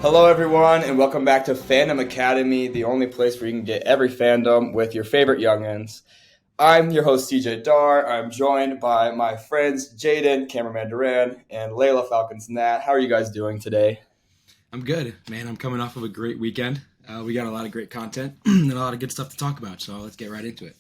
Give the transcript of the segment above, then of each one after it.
Hello, everyone, and welcome back to Fandom Academy, the only place where you can get every fandom with your favorite youngins. I'm your host, CJ Dar. I'm joined by my friends Jaden, Cameraman Duran, and Layla Falcons Nat. How are you guys doing today? I'm good, man. I'm coming off of a great weekend. We got a lot of great content and a lot of good stuff to talk about, so let's get right into it.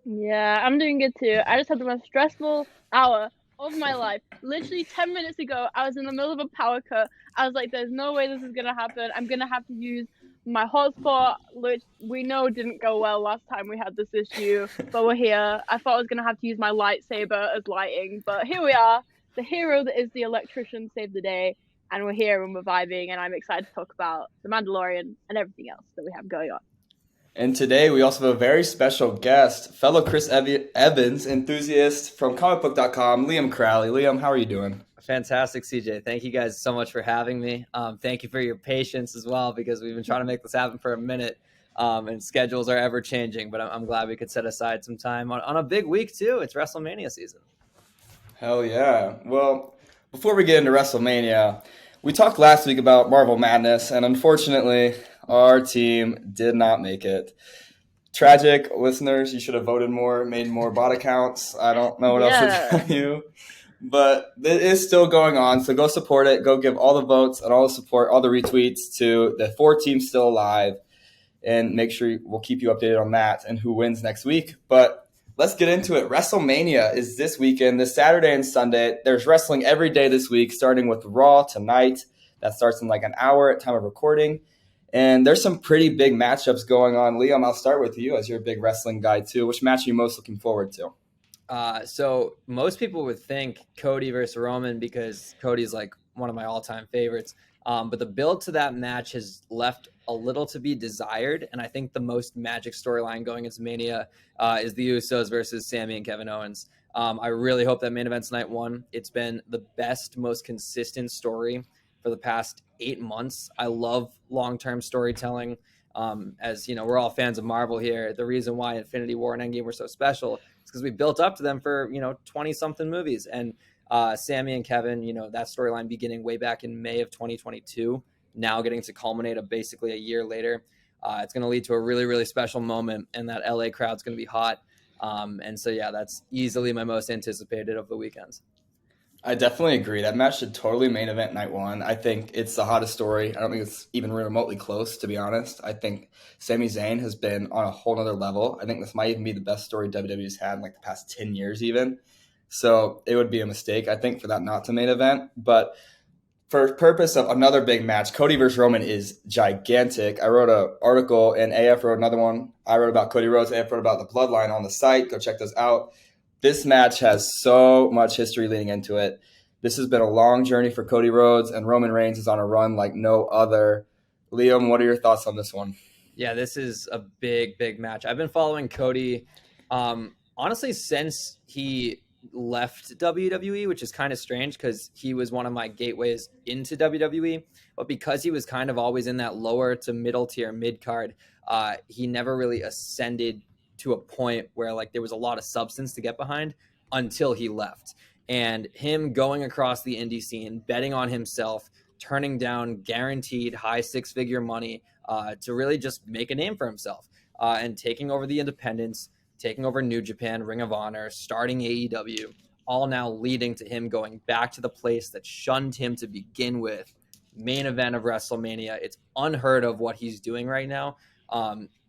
Yeah, I'm doing good too. I just had the most stressful hour of my life. Literally 10 minutes ago, I was in the middle of a power cut. I was like, there's no way this is going to happen. I'm going to have to use my hotspot, which we know didn't go well last time we had this issue, but we're here. I thought I was going to have to use my lightsaber as lighting, but here we are. The hero that is the electrician saved the day, and we're here and we're vibing, and I'm excited to talk about the Mandalorian and everything else that we have going on. And today we also have a very special guest, fellow Chris Evans enthusiast from comicbook.com, Liam Crowley. Liam, how are you doing? Fantastic, CJ. Thank you guys so much for having me. Thank you for your patience as well, because we've been trying to make this happen for a minute, and schedules are ever changing, but I'm glad we could set aside some time on a big week too. It's WrestleMania season. Hell yeah. Well, before we get into WrestleMania, we talked last week about Marvel Madness, and unfortunately, our team did not make it. Tragic, listeners. You should have voted more, made more bot accounts. I don't know what else to tell you. But it is still going on, so go support it. Go give all the votes and all the support, all the retweets to the 4 teams still alive. And make sure we'll keep you updated on that and who wins next week. But let's get into it. WrestleMania is this weekend, this Saturday and Sunday. There's wrestling every day this week, starting with Raw tonight. That starts in like an hour at time of recording. And there's some pretty big matchups going on. Liam, I'll start with you as you're a big wrestling guy too. Which match are you most looking forward to? So most people would think Cody versus Roman, because Cody's like one of my all-time favorites. But the build to that match has left a little to be desired. And I think the most magic storyline going into Mania is the Usos versus Sami and Kevin Owens. I really hope that main event's night one. It's been the best, most consistent story for the past 8 months. I love long-term storytelling. As you know, we're all fans of Marvel here. The reason why Infinity War and Endgame were so special is because we built up to them for 20-something movies. And Sami and Kevin, that storyline beginning way back in May of 2022, now getting to culminate basically a year later. It's going to lead to a really, really special moment, and that LA crowd's going to be hot. And so, yeah, that's easily my most anticipated of the weekends. I definitely agree. That match should totally main event night one. I think it's the hottest story. I don't think it's even remotely close, to be honest. I think Sami Zayn has been on a whole nother level. I think this might even be the best story WWE's had in like the past 10 years even. So it would be a mistake, I think, for that not to main event. But for purpose of another big match, Cody versus Roman is gigantic. I wrote an article, and AF wrote another one. I wrote about Cody Rhodes. AF wrote about the Bloodline on the site. Go check those out. This match has so much history leading into it. This has been a long journey for Cody Rhodes, and Roman Reigns is on a run like no other. Liam, what are your thoughts on this one? Yeah, this is a big, big match. I've been following Cody, honestly, since he left WWE, which is kind of strange because he was one of my gateways into WWE. But because he was kind of always in that lower to middle tier mid card, he never really ascended to a point where like there was a lot of substance to get behind until he left. And him going across the indie scene, betting on himself, turning down guaranteed high 6-figure money to really just make a name for himself, and taking over the independents, taking over New Japan, Ring of Honor, starting AEW, all now leading to him going back to the place that shunned him to begin with. Main event of WrestleMania. It's unheard of what he's doing right now.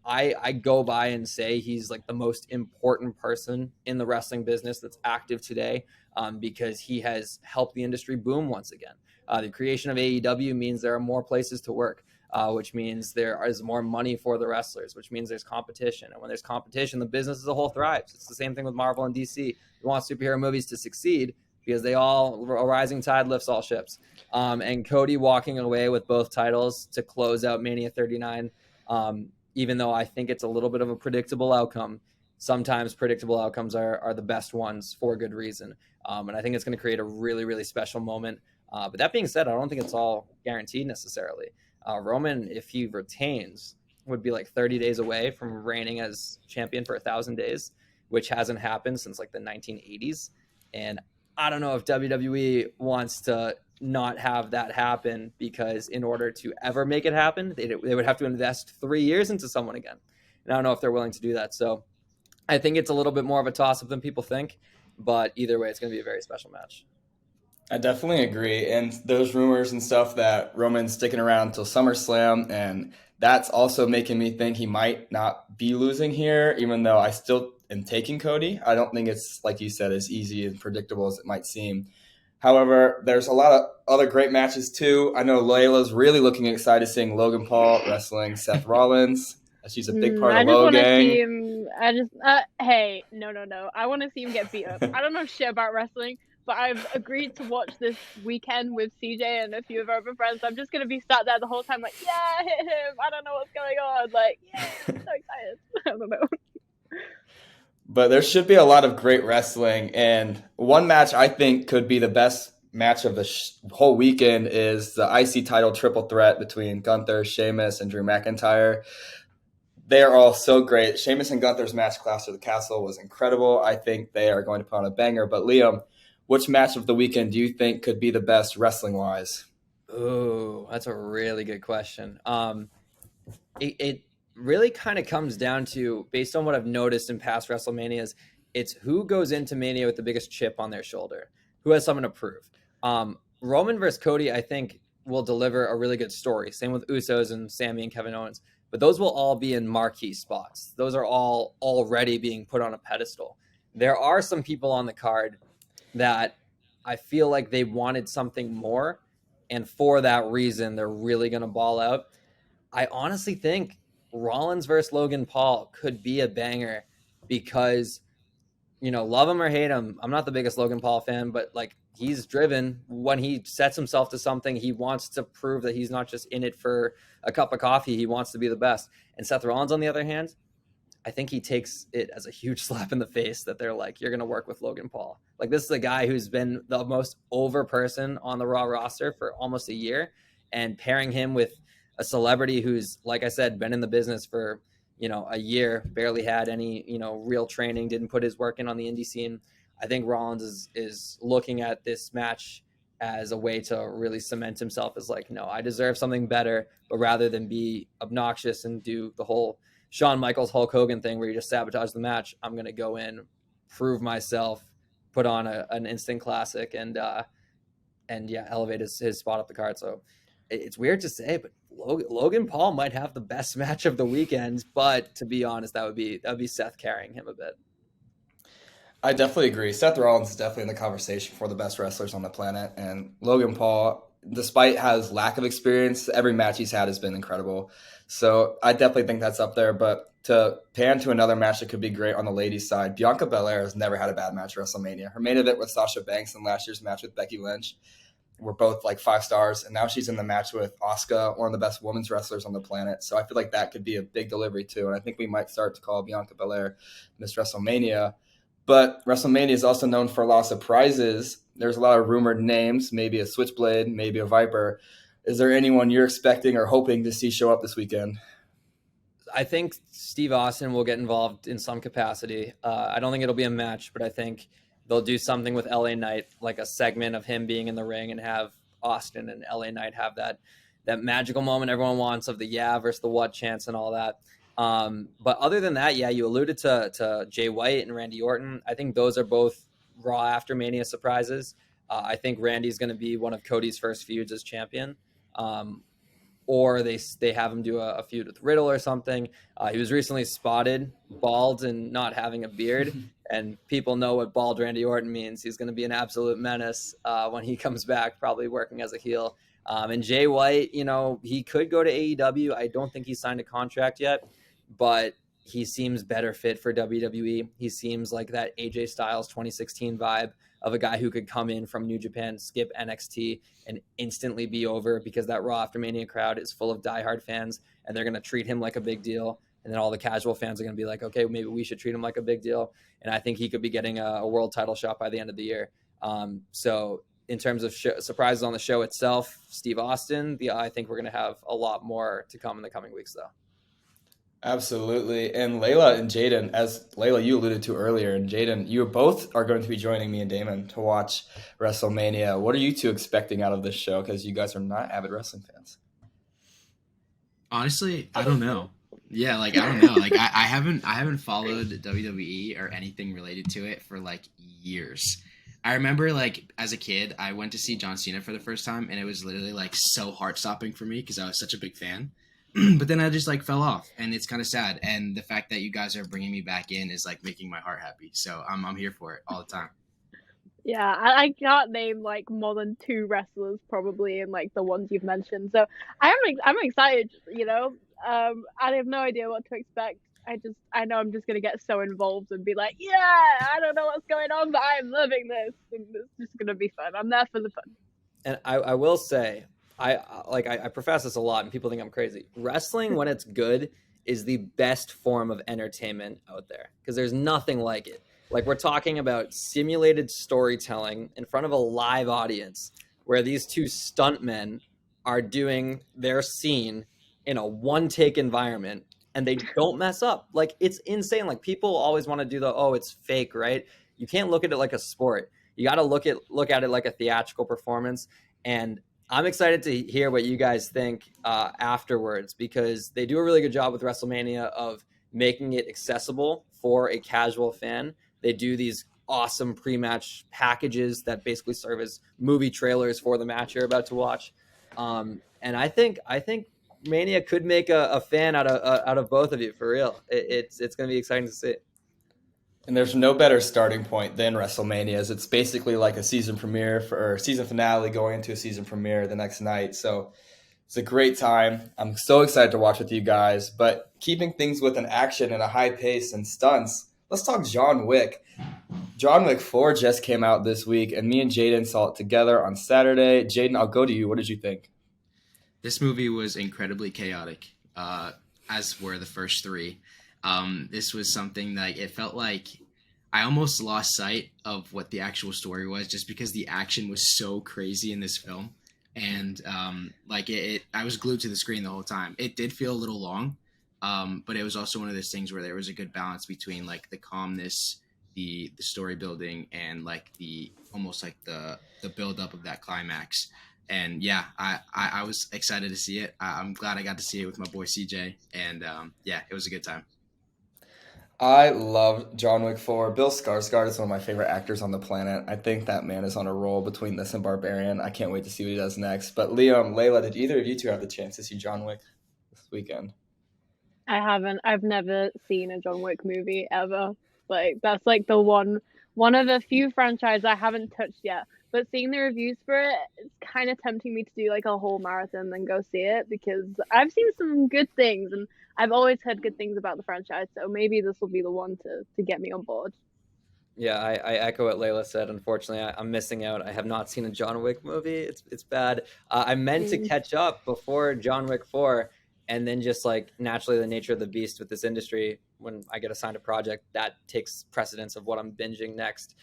I go by and say he's like the most important person in the wrestling business that's active today, because he has helped the industry boom once again. The creation of AEW means there are more places to work, which means there is more money for the wrestlers, which means there's competition. And when there's competition, the business as a whole thrives. It's the same thing with Marvel and DC. You want superhero movies to succeed because a rising tide lifts all ships. And Cody walking away with both titles to close out Mania 39, even though I think it's a little bit of a predictable outcome. Sometimes predictable outcomes are the best ones for good reason. And I think it's going to create a really, really special moment. But that being said, I don't think it's all guaranteed necessarily. Roman, if he retains, would be like 30 days away from reigning as champion for 1,000 days, which hasn't happened since like the 1980s. And I don't know if WWE wants to not have that happen, because in order to ever make it happen, they would have to invest 3 years into someone again. And I don't know if they're willing to do that. So I think it's a little bit more of a toss-up than people think, but either way, it's going to be a very special match. I definitely agree. And those rumors and stuff that Roman's sticking around until SummerSlam, and that's also making me think he might not be losing here, even though I still am taking Cody. I don't think it's, like you said, as easy and predictable as it might seem. However, there's a lot of other great matches too. I know Layla's really looking excited seeing Logan Paul wrestling Seth Rollins. She's a big part I of just want to see Logan. him. Hey, no. I want to see him get beat up. I don't know shit about wrestling, but I've agreed to watch this weekend with CJ and a few of our other friends. I'm just gonna be sat there the whole time, like, yeah, hit him. I don't know what's going on. Like, yeah, I'm so excited. I don't know. But there should be a lot of great wrestling. And one match I think could be the best match of the whole weekend is the IC title triple threat between Gunther, Sheamus, and Drew McIntyre. They are all so great. Sheamus and Gunther's match, Clash of the Castle, was incredible. I think they are going to put on a banger. But Liam, which match of the weekend do you think could be the best wrestling-wise? Oh, that's a really good question. It really kind of comes down to, based on what I've noticed in past WrestleManias, it's who goes into Mania with the biggest chip on their shoulder, who has something to prove. Roman versus Cody, I think, will deliver a really good story. Same with Usos and Sami and Kevin Owens. But those will all be in marquee spots. Those are all already being put on a pedestal. There are some people on the card that I feel like they wanted something more, and for that reason, they're really going to ball out. I honestly think Rollins versus Logan Paul could be a banger because, love him or hate him, I'm not the biggest Logan Paul fan, but like, he's driven. When he sets himself to something, he wants to prove that he's not just in it for a cup of coffee. He wants to be the best. And Seth Rollins, on the other hand, I think he takes it as a huge slap in the face that they're like, you're going to work with Logan Paul. Like, this is a guy who's been the most over person on the Raw roster for almost a year, and pairing him with a celebrity who's, like I said, been in the business for, a year, barely had any, real training, didn't put his work in on the indie scene. I think Rollins is looking at this match as a way to really cement himself as like, no, I deserve something better, but rather than be obnoxious and do the whole Shawn Michaels Hulk Hogan thing where you just sabotage the match, I'm going to go in, prove myself, put on an instant classic, and elevate his spot up the card. So it's weird to say, but Logan Paul might have the best match of the weekend, but to be honest, that would be Seth carrying him a bit. I definitely agree. Seth Rollins is definitely in the conversation for the best wrestlers on the planet. And Logan Paul, despite his lack of experience, every match he's had has been incredible. So I definitely think that's up there. But to pan to another match that could be great on the ladies' side, Bianca Belair has never had a bad match at WrestleMania. Her main event with Sasha Banks and last year's match with Becky Lynch were both like 5 stars. And now she's in the match with Asuka, one of the best women's wrestlers on the planet. So I feel like that could be a big delivery too. And I think we might start to call Bianca Belair Miss WrestleMania. But WrestleMania is also known for a lot of surprises. There's a lot of rumored names, maybe a Switchblade, maybe a Viper. Is there anyone you're expecting or hoping to see show up this weekend? I think Steve Austin will get involved in some capacity. I don't think it'll be a match, but I think they'll do something with LA Knight, like a segment of him being in the ring, and have Austin and LA Knight have that magical moment everyone wants of the yeah versus the what chance and all that. But other than that, yeah, you alluded to Jay White and Randy Orton. I think those are both Raw after Mania surprises. I think Randy's going to be one of Cody's first feuds as champion. Or they have him do a feud with Riddle or something. He was recently spotted bald and not having a beard, and people know what bald Randy Orton means. He's going to be an absolute menace when he comes back, probably working as a heel. And Jay White, he could go to AEW. I don't think he's signed a contract yet, but he seems better fit for WWE. He seems like that AJ Styles 2016 vibe of a guy who could come in from New Japan, skip NXT, and instantly be over, because that Raw After Mania crowd is full of diehard fans, and they're going to treat him like a big deal. And then all the casual fans are going to be like, okay, maybe we should treat him like a big deal. And I think he could be getting a world title shot by the end of the year. So in terms of surprises on the show itself, Steve Austin, I think we're going to have a lot more to come in the coming weeks, though. Absolutely. And Layla and Jaden, as Layla you alluded to earlier, and Jaden, you both are going to be joining me and Damon to watch WrestleMania. What are you two expecting out of this show? Because you guys are not avid wrestling fans. Honestly, I don't know. Yeah, like I don't know. Like I haven't followed WWE or anything related to it for like years. I remember like as a kid, I went to see John Cena for the first time, and it was literally like so heart stopping for me because I was such a big fan. But then I just like fell off, and it's kind of sad. And the fact that you guys are bringing me back in is like making my heart happy. So I'm here for it all the time. Yeah, I can't name like more than two wrestlers probably in like the ones you've mentioned. So I'm excited, you know. I have no idea what to expect. I know I'm just gonna get so involved and be like, yeah, I don't know what's going on, but I'm loving this, and it's just gonna be fun. I'm there for the fun. And I will say, I profess this a lot, and people think I'm crazy. Wrestling, when it's good, is the best form of entertainment out there because there's nothing like it. Like we're talking about simulated storytelling in front of a live audience, where these two stuntmen are doing their scene in a one-take environment, and they don't mess up. Like it's insane. Like people always want to do it's fake, right? You can't look at it like a sport. You got to look at it like a theatrical performance. And I'm excited to hear what you guys think afterwards, because they do a really good job with WrestleMania of making it accessible for a casual fan. They do these awesome pre-match packages that basically serve as movie trailers for the match you're about to watch. And I think Mania could make a fan out of both of you for real. It's going to be exciting to see. And there's no better starting point than WrestleMania, as it's basically like a season premiere or season finale going into a season premiere the next night. So it's a great time. I'm so excited to watch with you guys. But keeping things with an action and a high pace and stunts, let's talk John Wick. John Wick 4 just came out this week, and me and Jaden saw it together on Saturday. Jaden, I'll go to you. What did you think? This movie was incredibly chaotic, as were the first three. This was something that it felt like I almost lost sight of what the actual story was, just because the action was so crazy in this film. And I was glued to the screen the whole time. It did feel a little long, but it was also one of those things where there was a good balance between like the calmness, the story building, and like the almost like the build up of that climax. And yeah, I was excited to see it. I'm glad I got to see it with my boy CJ, and it was a good time. I love John Wick 4. Bill Skarsgård is one of my favorite actors on the planet. I think that man is on a roll between this and Barbarian. I can't wait to see what he does next. But Liam, Layla, did either of you two have the chance to see John Wick this weekend? I haven't. I've never seen a John Wick movie ever. Like that's like the one of the few franchises I haven't touched yet. But seeing the reviews for it, it's kind of tempting me to do like a whole marathon and go see it, because I've seen some good things and I've always heard good things about the franchise. So maybe this will be the one to get me on board. Yeah, I echo what Layla said. Unfortunately, I'm missing out. I have not seen a John Wick movie. It's bad. I meant to catch up before John Wick 4, and then just like naturally the nature of the beast with this industry, when I get assigned a project, that takes precedence of what I'm binging next.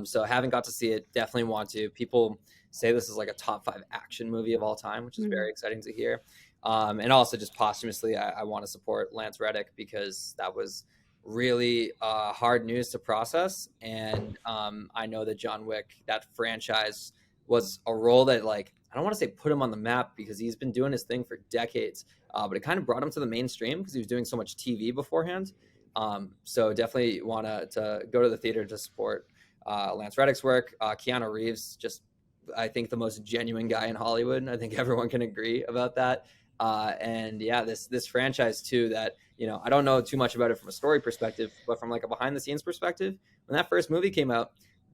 So I haven't got to see it. Definitely want to. People say this is like a top 5 action movie of all time, which is very exciting to hear. And also just posthumously, I want to support Lance Reddick, because that was really hard news to process. And I know that John Wick, that franchise, was a role that, like, I don't want to say put him on the map, because he's been doing his thing for decades, but it kind of brought him to the mainstream because he was doing so much TV beforehand. So definitely want to go to the theater to support Lance Reddick's work. Keanu Reeves, just I think the most genuine guy in Hollywood. I think everyone can agree about that. And yeah, this franchise too, that, you know, I don't know too much about it from a story perspective, but from like a behind the scenes perspective, when that first movie came out,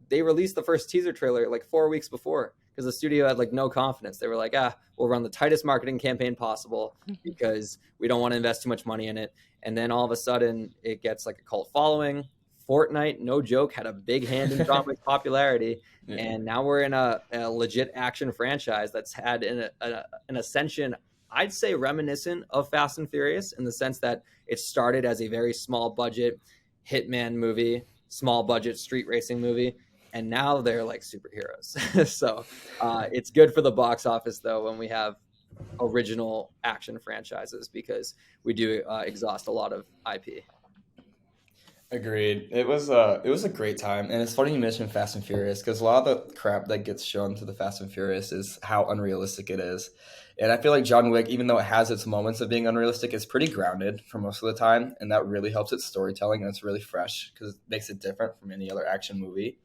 they released the first teaser trailer like 4 weeks before, because the studio had like no confidence. They were like, we'll run the tightest marketing campaign possible because we don't want to invest too much money in it. And then all of a sudden it gets like a cult following. Fortnite, no joke, had a big hand in John Wick's popularity. Yeah. And now we're in a legit action franchise that's had an ascension, I'd say reminiscent of Fast and Furious, in the sense that it started as a very small budget hitman movie, small budget street racing movie, and now they're like superheroes. So it's good for the box office, though, when we have original action franchises, because we do exhaust a lot of IP. Agreed. It was a great time, and it's funny you mentioned Fast and Furious because a lot of the crap that gets shown to the Fast and Furious is how unrealistic it is. And I feel like John Wick, even though it has its moments of being unrealistic, is pretty grounded for most of the time, and that really helps its storytelling, and it's really fresh because it makes it different from any other action movie.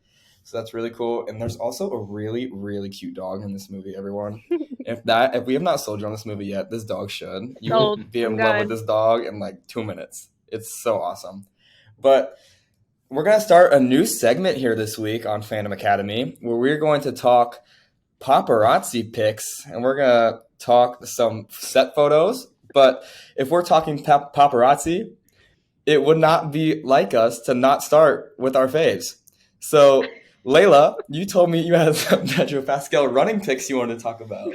So that's really cool. And there's also a really, really cute dog in this movie, everyone. If we have not sold you on this movie yet, this dog should. You will Sold. be in I'm love good. with this dog in like 2 minutes. It's so awesome. But we're going to start a new segment here this week on Fandom Academy where we're going to talk paparazzi pics, and we're going to talk some set photos. But if we're talking paparazzi, it would not be like us to not start with our faves. So, Layla, you told me you had some Pedro Pascal running pics you wanted to talk about.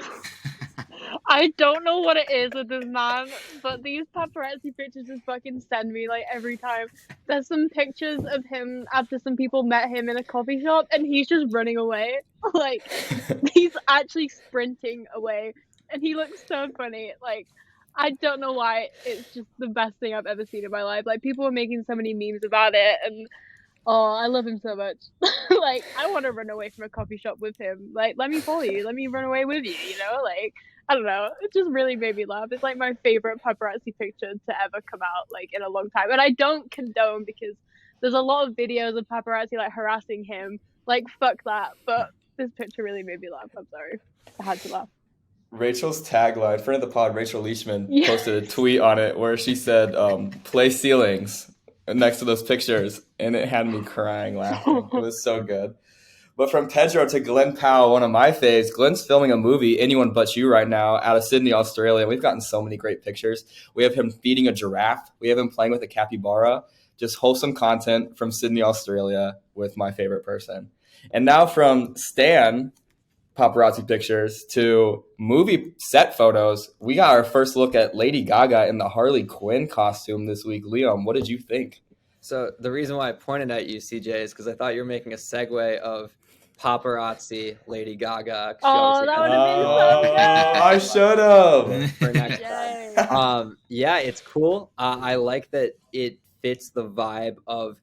I don't know what it is with this man, but these paparazzi pictures just fucking send me like every time. There's some pictures of him after some people met him in a coffee shop, and he's just running away. Like, he's actually sprinting away, and he looks so funny. Like, I don't know why. It's just the best thing I've ever seen in my life. Like, people are making so many memes about it, and oh, I love him so much. Like, I want to run away from a coffee shop with him. Like, let me follow you. Let me run away with you, you know? Like, I don't know. It just really made me laugh. It's like my favorite paparazzi picture to ever come out, like, in a long time. And I don't condone, because there's a lot of videos of paparazzi, like, harassing him. Like, fuck that. But this picture really made me laugh. I'm sorry. I had to laugh. Rachel's tagline, friend of the pod, Rachel Leishman, Yeah. posted a tweet on it where she said, play ceilings next to those pictures, and it had me crying laughing. It was so good. But from Pedro to Glenn Powell, one of my faves, Glenn's filming a movie, Anyone But You, right now out of Sydney, Australia. We've gotten so many great pictures. We have him feeding a giraffe. We have him playing with a capybara. Just wholesome content from Sydney, Australia with my favorite person. And now from Stan paparazzi pictures to movie set photos, we got our first look at Lady Gaga in the Harley Quinn costume this week. Liam, what did you think? So the reason why I pointed at you, CJ, is because I thought you were making a segue of paparazzi Lady Gaga. Oh, that would have been so good. I should have. For next Yay. time. Yeah, it's cool. I like that it fits the vibe of,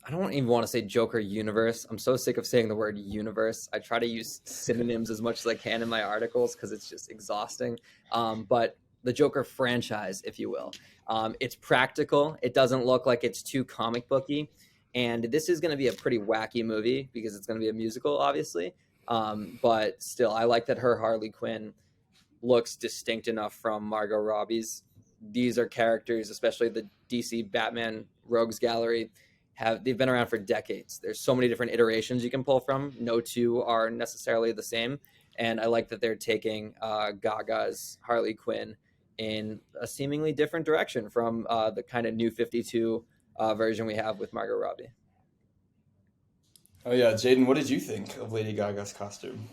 I don't even want to say Joker universe. I'm so sick of saying the word universe. I try to use synonyms as much as I can in my articles because it's just exhausting. But the Joker franchise, if you will. It's practical. It doesn't look like it's too comic booky. And this is going to be a pretty wacky movie because it's going to be a musical, obviously. But still, I like that her Harley Quinn looks distinct enough from Margot Robbie's. These are characters, especially the DC Batman Rogues Gallery, they've been around for decades. There's so many different iterations you can pull from. No two are necessarily the same. And I like that they're taking Gaga's Harley Quinn in a seemingly different direction from the kind of new 52 version we have with Margot Robbie. Oh yeah, Jaden, what did you think of Lady Gaga's costume?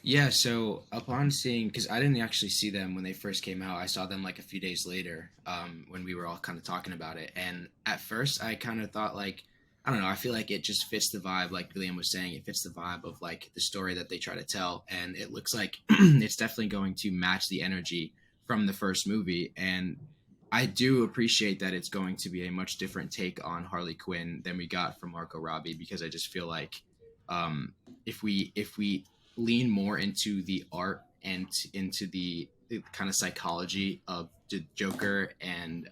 Yeah, so upon seeing, because I didn't actually see them when they first came out. I saw them like a few days later when we were all kind of talking about it. And at first I kind of thought like, I don't know, I feel like it just fits the vibe, like William was saying, it fits the vibe of like the story that they try to tell. And it looks like it's definitely going to match the energy from the first movie. And I do appreciate that it's going to be a much different take on Harley Quinn than we got from Margot Robbie, because I just feel like if we lean more into the art and into the kind of psychology of the Joker and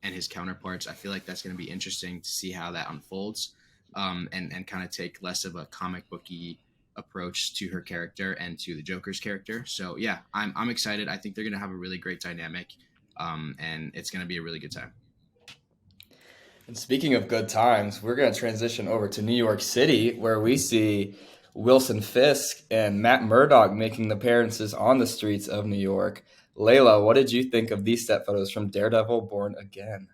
his counterparts, I feel like that's going to be interesting to see how that unfolds, and kind of take less of a comic booky approach to her character and to the Joker's character. So yeah, I'm excited. I think they're going to have a really great dynamic, and it's going to be a really good time. And speaking of good times, we're going to transition over to New York City, where we see Wilson Fisk and Matt Murdock making appearances on the streets of New York. Layla, what did you think of these set photos from Daredevil Born Again?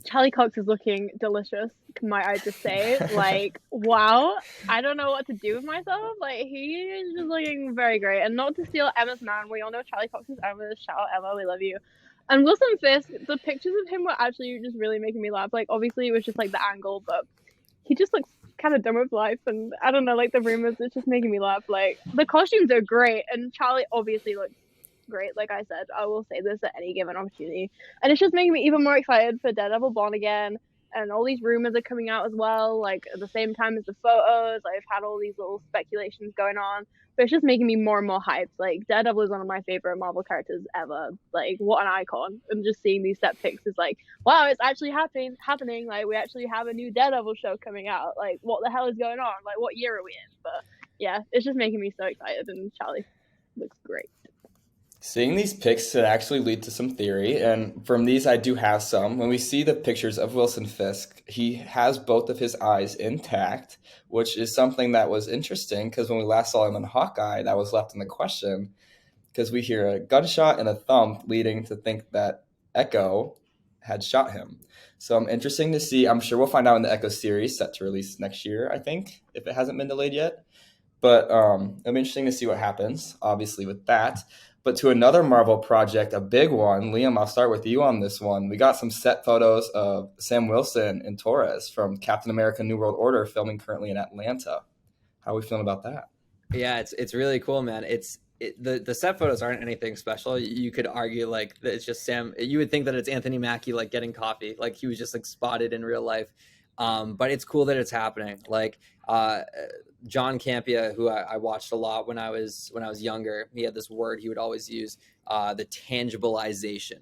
Charlie Cox is looking delicious, might I just say. Like, wow. I don't know what to do with myself. Like, he is just looking very great. And not to steal Emma's man, we all know Charlie Cox is Emma. Shout out Emma, we love you. And Wilson Fisk, the pictures of him were actually just really making me laugh. Like, obviously, it was just like the angle, but he just looks kind of done with life. And I don't know, like the rumors, it's just making me laugh. Like, the costumes are great, and Charlie obviously looks great. Like I said, I will say this at any given opportunity. And it's just making me even more excited for Daredevil Born Again. And all these rumors are coming out as well, like at the same time as the photos. I've had all these little speculations going on. But it's just making me more and more hyped. Like, Daredevil is one of my favorite Marvel characters ever. Like, what an icon. And just seeing these set pics is like, wow, it's actually happening. Like, we actually have a new Daredevil show coming out. Like, what the hell is going on? Like, what year are we in? But yeah, it's just making me so excited. And Charlie looks great. Seeing these pics could actually lead to some theory, and from these I do have some. When we see the pictures of Wilson Fisk, he has both of his eyes intact, which is something that was interesting because when we last saw him in Hawkeye, that was left in the question because we hear a gunshot and a thump leading to think that Echo had shot him. So I'm interested to see. I'm sure we'll find out in the Echo series set to release next year, I think, if it hasn't been delayed yet. But it'll be interesting to see what happens, obviously, with that. But to another Marvel project, a big one. Liam, I'll start with you on this one. We got some set photos of Sam Wilson and Torres from Captain America New World Order filming currently in Atlanta. How are we feeling about that? Yeah, it's really cool, man. The set photos aren't anything special. You could argue like that it's just Sam. You would think that it's Anthony Mackie like getting coffee, like he was just like spotted in real life. But it's cool that it's happening. Like John Campea, who I watched a lot when I was younger, he had this word he would always use, the tangibilization.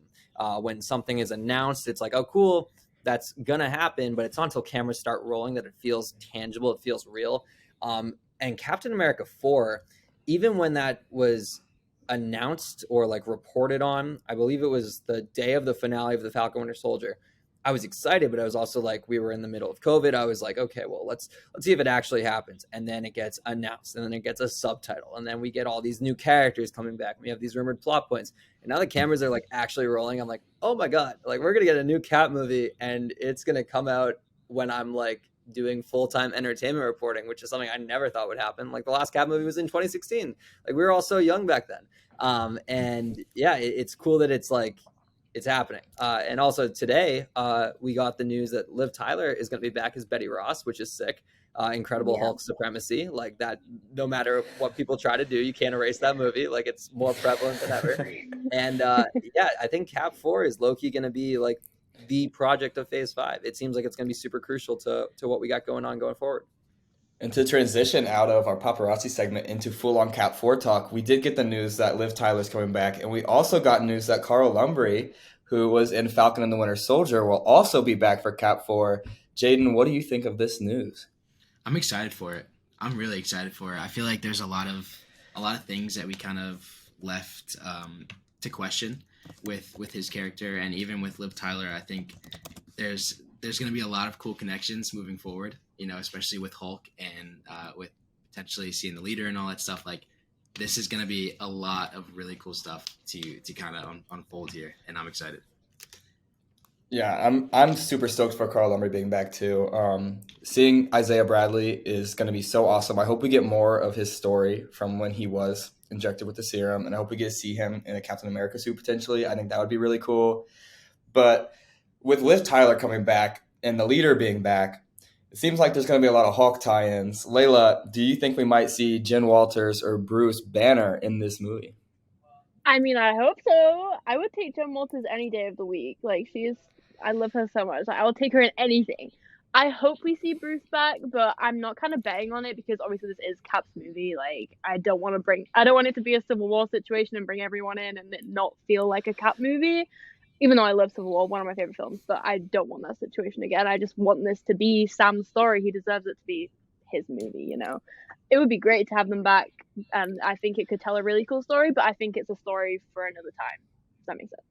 When something is announced, it's like, oh, cool, that's gonna happen, but it's not until cameras start rolling that it feels tangible, it feels real. And Captain America 4, even when that was announced or like reported on, I believe it was the day of the finale of the Falcon Winter Soldier, I was excited, but I was also like, we were in the middle of COVID. I was like, okay, well, let's see if it actually happens. And then it gets announced, and then it gets a subtitle, and then we get all these new characters coming back. We have these rumored plot points, and now the cameras are like actually rolling. I'm like, oh my god, like we're gonna get a new Cap movie, and it's gonna come out when I'm like doing full-time entertainment reporting, which is something I never thought would happen. Like the last Cap movie was in 2016. Like we were all so young back then. And yeah, it's cool that it's like, it's happening. And also today, we got the news that Liv Tyler is going to be back as Betty Ross, which is sick. Incredible Hulk supremacy. Like that, no matter what people try to do, you can't erase that movie. Like it's more prevalent than ever. And yeah, I think Cap 4 is low-key going to be like the project of Phase 5. It seems like it's going to be super crucial to what we got going forward. And to transition out of our paparazzi segment into full-on Cap 4 talk, we did get the news that Liv Tyler's coming back, and we also got news that Carl Lumbry, who was in Falcon and the Winter Soldier, will also be back for Cap 4. Jaden, what do you think of this news? I'm excited for it. I'm really excited for it. I feel like there's a lot of things that we kind of left to question with his character, and even with Liv Tyler. I think there's going to be a lot of cool connections moving forward, you know, especially with Hulk and with potentially seeing the leader and all that stuff. Like, this is going to be a lot of really cool stuff to kind of unfold here, and I'm excited. Yeah, I'm super stoked for Carl Lumbry being back too. Seeing Isaiah Bradley is going to be so awesome. I hope we get more of his story from when he was injected with the serum, and I hope we get to see him in a Captain America suit potentially. I think that would be really cool. But with Liv Tyler coming back and the leader being back, it seems like there's going to be a lot of Hulk tie-ins. Layla, do you think we might see Jen Walters or Bruce Banner in this movie? I mean, I hope so. I would take Jen Walters any day of the week. Like, I love her so much. Like, I will take her in anything. I hope we see Bruce back, but I'm not kind of betting on it because obviously this is Cap's movie. Like, I don't want it to be a Civil War situation and bring everyone in and it not feel like a Cap movie. Even though I love Civil War, one of my favorite films, but I don't want that situation again. I just want this to be Sam's story. He deserves it to be his movie, you know. It would be great to have them back, and I think it could tell a really cool story, but I think it's a story for another time. Does that make sense?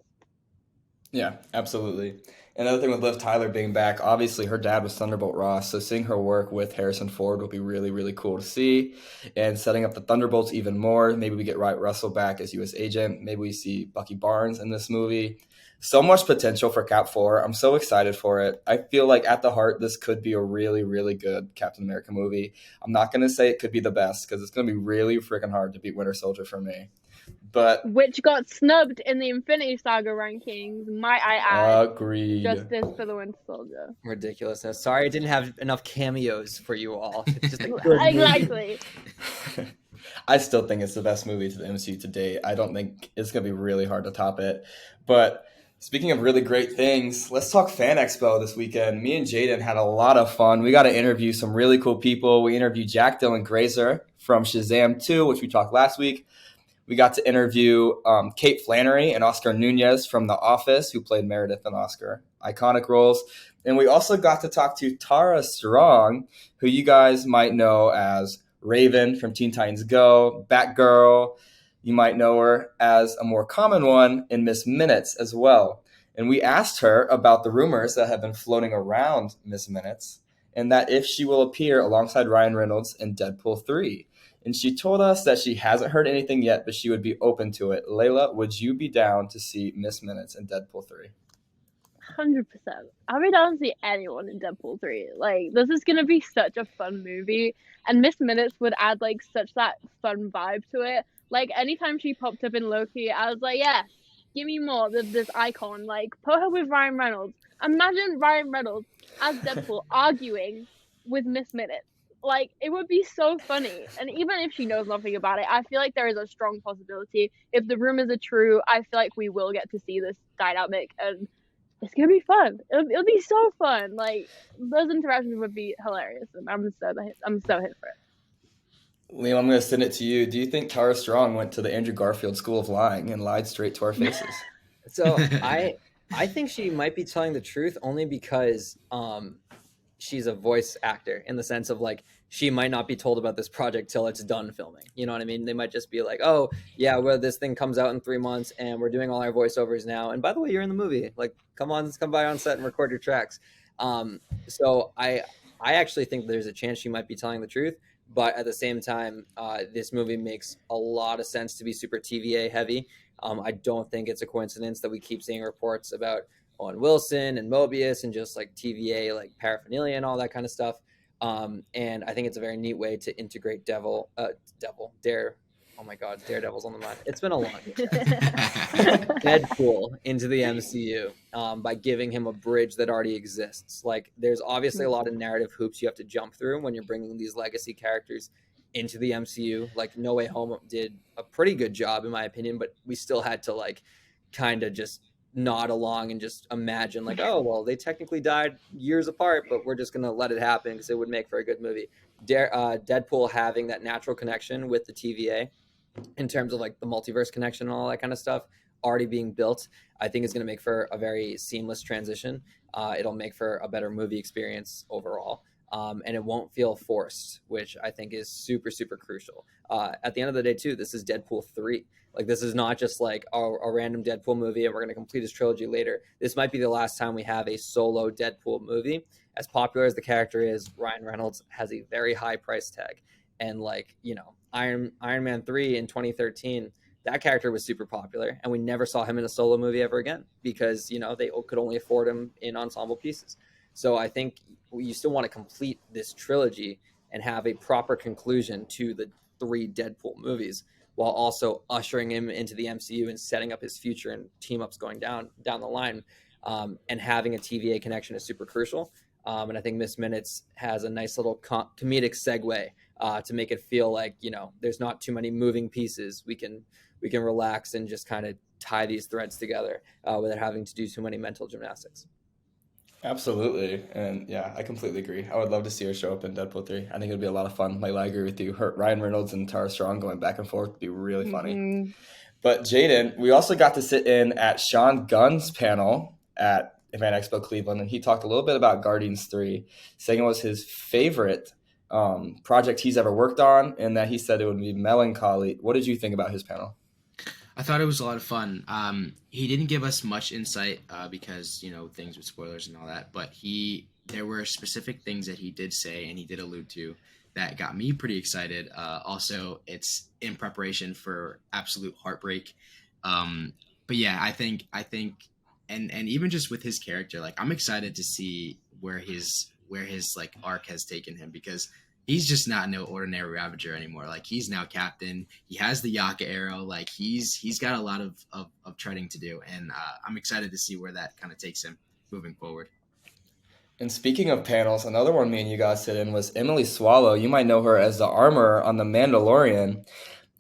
Yeah, absolutely. Another thing with Liv Tyler being back, obviously her dad was Thunderbolt Ross, so seeing her work with Harrison Ford will be really, really cool to see. And setting up the Thunderbolts even more. Maybe we get Wyatt Russell back as U.S. agent. Maybe we see Bucky Barnes in this movie. So much potential for Cap 4. I'm so excited for it. I feel like at the heart, this could be a really, really good Captain America movie. I'm not going to say it could be the best because it's going to be really freaking hard to beat Winter Soldier for me. But which got snubbed in the Infinity Saga rankings, might I add. Agreed. Justice for the Winter Soldier. Ridiculousness. Sorry I didn't have enough cameos for you all. It's just a good exactly. I still think it's the best movie to the MCU to date. I don't think it's going to be really hard to top it. But speaking of really great things, let's talk Fan Expo this weekend. Me and Jaden had a lot of fun. We got to interview some really cool people. We interviewed Jack Dylan Grazer from Shazam 2, which we talked last week. We got to interview Kate Flannery and Oscar Nunez from The Office, who played Meredith and Oscar. Iconic roles. And we also got to talk to Tara Strong, who you guys might know as Raven from Teen Titans Go, Batgirl. You might know her as a more common one in Miss Minutes as well. And we asked her about the rumors that have been floating around Miss Minutes and that if she will appear alongside Ryan Reynolds in Deadpool 3. And she told us that she hasn't heard anything yet, but she would be open to it. Layla, would you be down to see Miss Minutes in Deadpool 3? 100%. I'll be down to see anyone in Deadpool 3. Like, this is gonna be such a fun movie, and Miss Minutes would add like such that fun vibe to it. Like, anytime she popped up in Loki, I was like, yeah, give me more of this icon. Like, put her with Ryan Reynolds. Imagine Ryan Reynolds as Deadpool arguing with Miss Minutes. Like, it would be so funny. And even if she knows nothing about it, I feel like there is a strong possibility. If the rumors are true, I feel like we will get to see this dynamic, and it's gonna be fun. It'll be so fun. Like, those interactions would be hilarious, and I'm so hit for it. Liam, I'm going to send it to you. Do you think Tara Strong went to the Andrew Garfield School of Lying and lied straight to our faces? So I think she might be telling the truth only because she's a voice actor, in the sense of like she might not be told about this project till it's done filming. You know what I mean? They might just be like, oh yeah, well, this thing comes out in 3 months and we're doing all our voiceovers now. And by the way, you're in the movie. Like, come by on set and record your tracks. So I actually think there's a chance she might be telling the truth. But at the same time, this movie makes a lot of sense to be super TVA heavy. I don't think it's a coincidence that we keep seeing reports about Owen Wilson and Mobius and just like TVA, like paraphernalia and all that kind of stuff. And I think it's a very neat way to integrate Daredevil's on the mind. It's been a long Deadpool into the MCU by giving him a bridge that already exists. Like, there's obviously a lot of narrative hoops you have to jump through when you're bringing these legacy characters into the MCU. Like, No Way Home did a pretty good job, in my opinion, but we still had to like kind of just nod along and just imagine like, oh, well, they technically died years apart, but we're just going to let it happen because it would make for a good movie. Deadpool having that natural connection with the TVA in terms of like the multiverse connection and all that kind of stuff already being built, I think is going to make for a very seamless transition. It'll make for a better movie experience overall. And it won't feel forced, which I think is super, super crucial. At the end of the day, too, this is Deadpool 3. Like, this is not just like a random Deadpool movie and we're going to complete his trilogy later. This might be the last time we have a solo Deadpool movie. As popular as the character is, Ryan Reynolds has a very high price tag. And like, you know, Iron Man 3 in 2013, that character was super popular. And we never saw him in a solo movie ever again because, you know, they could only afford him in ensemble pieces. So I think you still want to complete this trilogy and have a proper conclusion to the 3 Deadpool movies, while also ushering him into the MCU and setting up his future and team-ups going down the line. And having a TVA connection is super crucial. And I think Miss Minutes has a nice little comedic segue to make it feel like, you know, there's not too many moving pieces. We can relax and just kind of tie these threads together without having to do too many mental gymnastics. Absolutely. And yeah, I completely agree. I would love to see her show up in Deadpool 3. I think it would be a lot of fun. Like, I agree with you. Ryan Reynolds and Tara Strong going back and forth would be really funny. Mm-hmm. But Jaden, we also got to sit in at Sean Gunn's panel at Fan Expo Cleveland, and he talked a little bit about Guardians 3, saying it was his favorite project he's ever worked on, and that he said it would be melancholy. What did you think about his panel? I thought it was a lot of fun. He didn't give us much insight because, you know, things with spoilers and all that, but there were specific things that he did say and he did allude to that got me pretty excited. Also, it's in preparation for absolute heartbreak. But yeah, I think, and even just with his character, like, I'm excited to see where his like arc has taken him, because he's just not no ordinary Ravager anymore. Like, he's now captain. He has the Yaka arrow. Like, he's got a lot of treading to do, and I'm excited to see where that kind of takes him moving forward. And speaking of panels, another one me and you guys sit in was Emily Swallow. You might know her as the armor on The Mandalorian.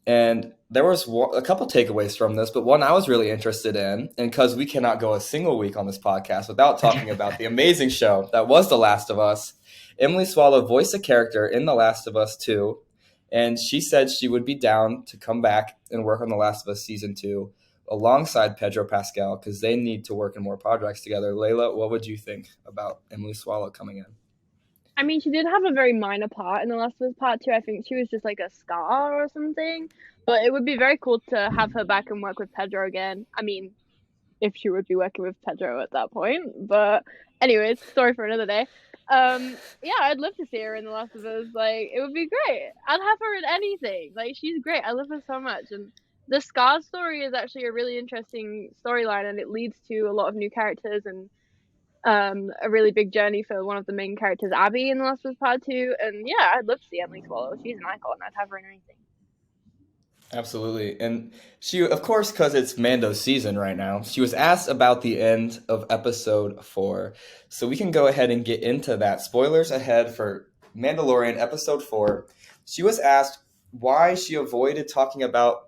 And there was a couple takeaways from this, but one I was really interested in, and because we cannot go a single week on this podcast without talking about the amazing show that was The Last of Us. Emily Swallow voiced a character in The Last of Us 2, and she said she would be down to come back and work on The Last of Us Season 2 alongside Pedro Pascal because they need to work in more projects together. Layla, what would you think about Emily Swallow coming in? I mean, she did have a very minor part in The Last of Us Part 2. I think she was just like a scar or something. But it would be very cool to have her back and work with Pedro again. I mean, if she would be working with Pedro at that point. But anyways, story for another day. Yeah, I'd love to see her in The Last of Us. Like, it would be great. I'd have her in anything. Like, she's great. I love her so much. And the Scar story is actually a really interesting storyline, and it leads to a lot of new characters and a really big journey for one of the main characters, Abby, in The Last of Us Part 2. And yeah, I'd love to see Emily Swallow. She's an icon. I'd have her in anything. Absolutely. And she, of course, because it's Mando's season right now, she was asked about the end of episode 4. So we can go ahead and get into that. Spoilers ahead for Mandalorian episode 4. She was asked why she avoided talking about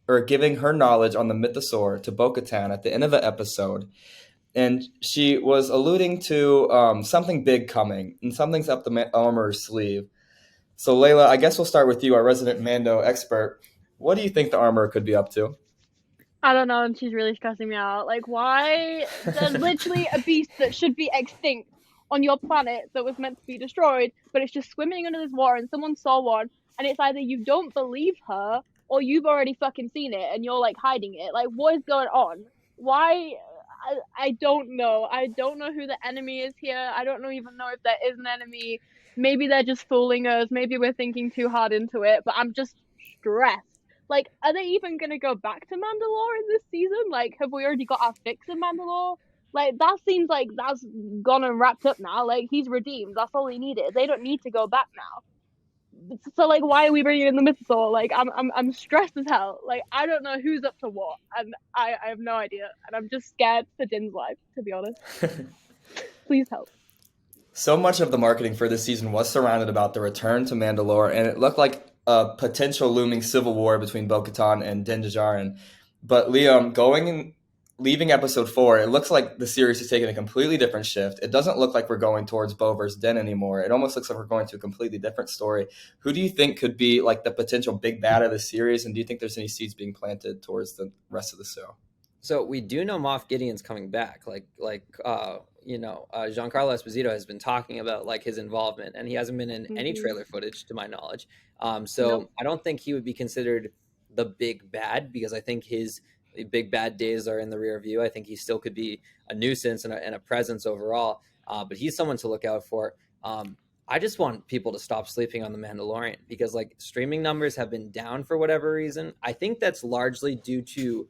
or giving her knowledge on the mythosaur to Bo-Katan at the end of the episode. And she was alluding to something big coming, and something's up the armor's sleeve. So, Layla, I guess we'll start with you, our resident Mando expert. What do you think the armor could be up to? I don't know, and she's really stressing me out. Like, why? There's literally a beast that should be extinct on your planet that was meant to be destroyed, but it's just swimming under this water, and someone saw one, and it's either you don't believe her, or you've already fucking seen it, and you're, like, hiding it. Like, what is going on? Why? I don't know. I don't know who the enemy is here. I don't even know if there is an enemy. Maybe they're just fooling us. Maybe we're thinking too hard into it, but I'm just stressed. Like, are they even going to go back to Mandalore in this season? Like, have we already got our fix in Mandalore? Like, that seems like that's gone and wrapped up now. Like, he's redeemed. That's all he needed. They don't need to go back now. So, like, why are we bringing in the mythosaur? Like, I'm stressed as hell. Like, I don't know who's up to what, and I have no idea. And I'm just scared for Din's life, to be honest. Please help. So much of the marketing for this season was surrounded about the return to Mandalore, and it looked like a potential looming civil war between Bo-Katan and Din Djarin. But Liam, leaving episode 4, it looks like the series is taking a completely different shift. It doesn't look like we're going towards Bo versus Din anymore. It almost looks like we're going to a completely different story. Who do you think could be like the potential big bad of the series, and do you think there's any seeds being planted towards the rest of the show? So we do know Moff Gideon's coming back. Giancarlo Esposito has been talking about like his involvement, and he hasn't been in any trailer footage to my knowledge. Nope. I don't think he would be considered the big bad, because I think his big bad days are in the rear view. I think he still could be a nuisance and a presence overall, but he's someone to look out for. I just want people to stop sleeping on The Mandalorian, because like streaming numbers have been down for whatever reason. I think that's largely due to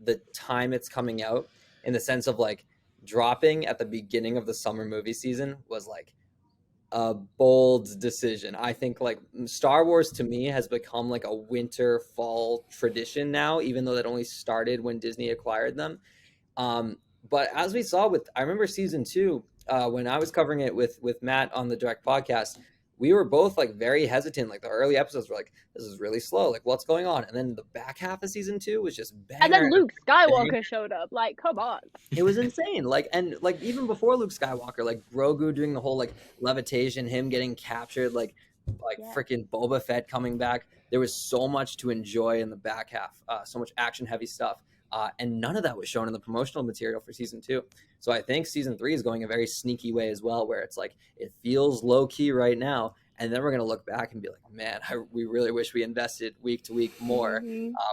the time it's coming out, in the sense of like dropping at the beginning of the summer movie season was like a bold decision. I think like Star Wars to me has become like a winter fall tradition now, even though that only started when Disney acquired them. But as we saw I remember season 2, when I was covering it with Matt on the direct podcast, we were both like very hesitant. Like the early episodes were like, this is really slow. Like what's going on? And then the back half of season 2 was just banger. And then Luke Skywalker showed up. Like, come on. It was insane. Like, and like even before Luke Skywalker, like Grogu doing the whole like levitation, him getting captured, like freaking Boba Fett coming back. There was so much to enjoy in the back half. So much action heavy stuff. And none of that was shown in the promotional material for season 2. So I think season 3 is going a very sneaky way as well, where it's like, it feels low key right now. And then we're going to look back and be like, man, we really wish we invested week to week more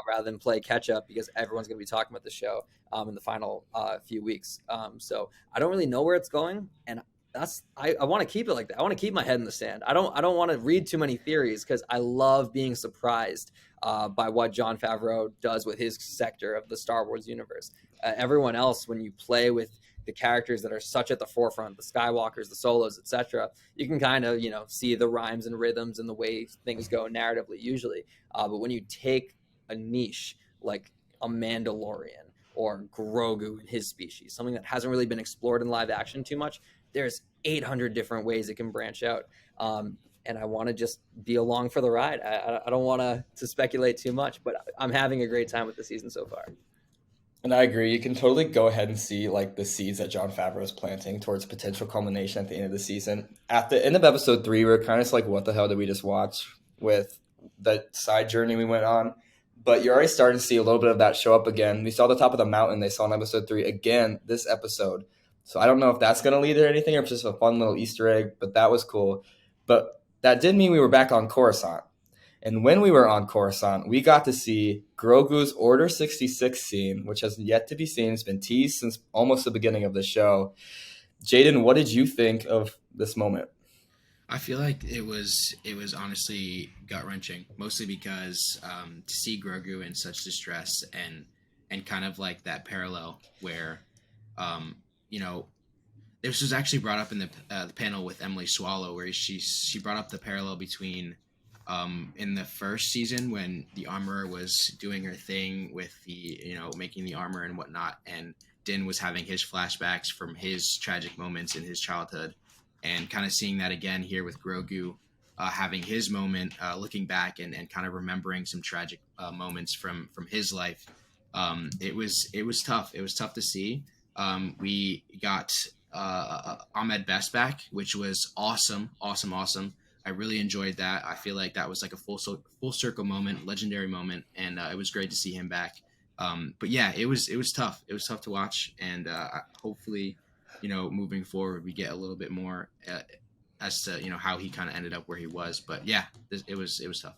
rather than play catch up, because everyone's going to be talking about the show in the final few weeks. So I don't really know where it's going. And I want to keep it like that. I want to keep my head in the sand. I don't want to read too many theories, because I love being surprised by what Jon Favreau does with his sector of the Star Wars universe. Everyone else, when you play with the characters that are such at the forefront, the Skywalkers, the Solos, etc., you can kind of, see the rhymes and rhythms and the way things go narratively usually. But when you take a niche like a Mandalorian or Grogu and his species, something that hasn't really been explored in live action too much, there's 800 different ways it can branch out. And I want to just be along for the ride. I don't want to speculate too much, but I'm having a great time with the season so far. And I agree. You can totally go ahead and see like the seeds that Jon Favreau is planting towards potential culmination at the end of the season. At the end of episode 3, we were kind of just like, what the hell did we just watch with the side journey we went on? But you're already starting to see a little bit of that show up again. We saw the top of the mountain they saw in episode 3 again this episode. So I don't know if that's going to lead to anything or if it's just a fun little Easter egg, but that was cool. But that did mean we were back on Coruscant. And when we were on Coruscant, we got to see Grogu's Order 66 scene, which has yet to be seen. It's been teased since almost the beginning of the show. Jaden, what did you think of this moment? I feel like it was honestly gut-wrenching, mostly because to see Grogu in such distress and kind of like that parallel where, this was actually brought up in the panel with Emily Swallow, where she brought up the parallel between in the first season when the armorer was doing her thing with the, making the armor and whatnot, and Din was having his flashbacks from his tragic moments in his childhood, and kind of seeing that again here with Grogu having his moment, looking back and kind of remembering some tragic moments from his life. It was tough. It was tough to see. We got Ahmed Best back, which was awesome. I really enjoyed that. I feel like that was like a full circle moment, legendary moment, and it was great to see him back. But yeah, it was tough. It was tough to watch, and hopefully, moving forward, we get a little bit more as to how he kind of ended up where he was. But yeah, it was tough.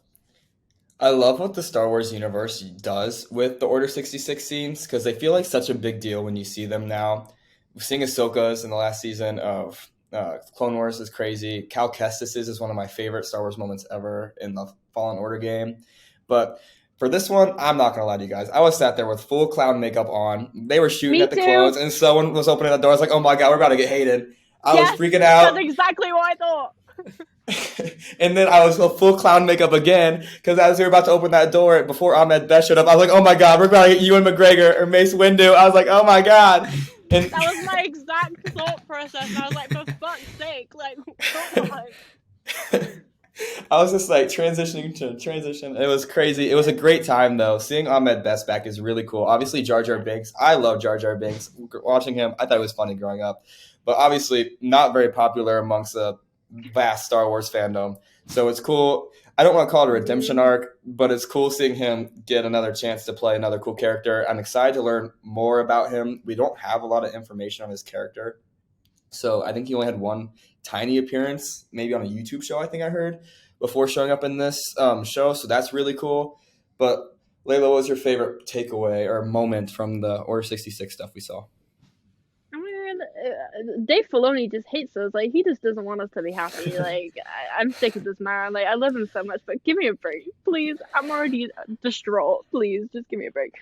I love what the Star Wars universe does with the Order 66 scenes because they feel like such a big deal when you see them now. Seeing Ahsoka's in the last season of Clone Wars is crazy. Cal Kestis is one of my favorite Star Wars moments ever in the Fallen Order game. But for this one, I'm not going to lie to you guys. I was sat there with full clown makeup on. They were shooting Me at the too. clones, and someone was opening the door. I was like, oh my God, we're about to get hated. I was freaking out. That's exactly what I thought. And then I was full clown makeup again because as we were about to open that door before Ahmed Best showed up, I was like, oh my God, we're about to get Ewan McGregor or Mace Windu. I was like, oh my God. And That was my exact thought process. I was like, for fuck's sake, like, come on. I was just like transition. It was crazy. It was a great time though. Seeing Ahmed Best back is really cool. Obviously Jar Jar Binks. I love Jar Jar Binks. Watching him, I thought it was funny growing up. But obviously not very popular amongst the vast Star Wars fandom. So it's cool. I don't want to call it a redemption arc, but it's cool seeing him get another chance to play another cool character. I'm excited to learn more about him. We don't have a lot of information on his character. So I think he only had one tiny appearance, maybe on a YouTube show, I think I heard, before showing up in this show. So that's really cool. But Layla, what was your favorite takeaway or moment from the Order 66 stuff we saw? Dave Filoni just hates us. Like, he just doesn't want us to be happy. Like, I'm sick of this man. Like, I love him so much, but give me a break, please. I'm already distraught. Please, just give me a break.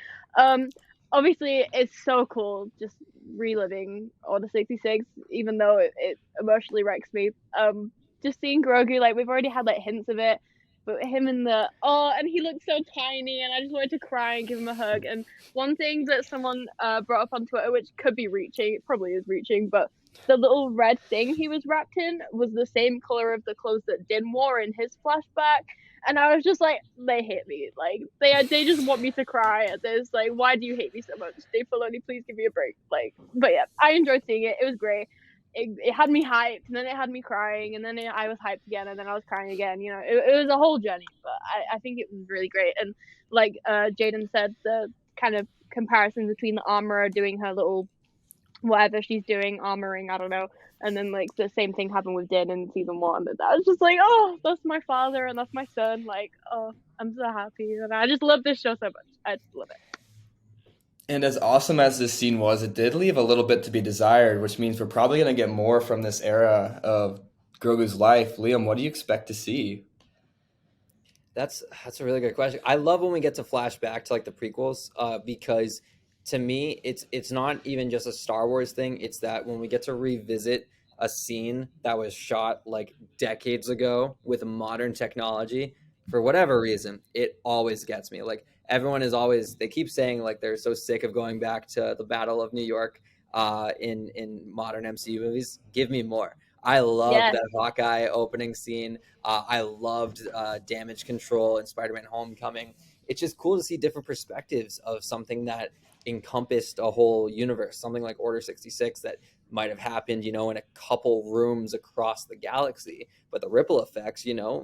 Obviously, it's so cool just reliving Order 66, even though it emotionally wrecks me. Just seeing Grogu, like, we've already had, like, hints of it, but him in and he looked so tiny, and I just wanted to cry and give him a hug. And one thing that someone brought up on Twitter, which could be reaching, it probably is reaching, but the little red thing he was wrapped in was the same color of the clothes that Din wore in his flashback. And I was just like, they hate me. Like, they just want me to cry at this. Like, why do you hate me so much? Dave Filoni, please give me a break. Like, but yeah, I enjoyed seeing it. It was great. It had me hyped, and then it had me crying, and then I was hyped again, and then I was crying again. It was a whole journey, but I think it was really great. And like Jaden said, the kind of comparison between the armorer doing her little whatever she's doing, armoring, I don't know, and then like the same thing happened with Din in season 1. That I was just like, oh, that's my father and that's my son. Like, oh, I'm so happy, and I just love this show so much. I just love it. And as awesome as this scene was, it did leave a little bit to be desired, which means we're probably going to get more from this era of Grogu's life. Liam, what do you expect to see? That's a really good question. I love when we get to flashback to like the prequels, because to me, it's not even just a Star Wars thing. It's that when we get to revisit a scene that was shot like decades ago with modern technology, for whatever reason, it always gets me. Like, everyone is always, they keep saying like they're so sick of going back to the Battle of New York in modern MCU movies. Give me more. I loved Yes. that Hawkeye opening scene. I loved damage control in Spider-Man Homecoming. It's just cool to see different perspectives of something that encompassed a whole universe, something like Order 66 that might have happened, in a couple rooms across the galaxy. But the ripple effects,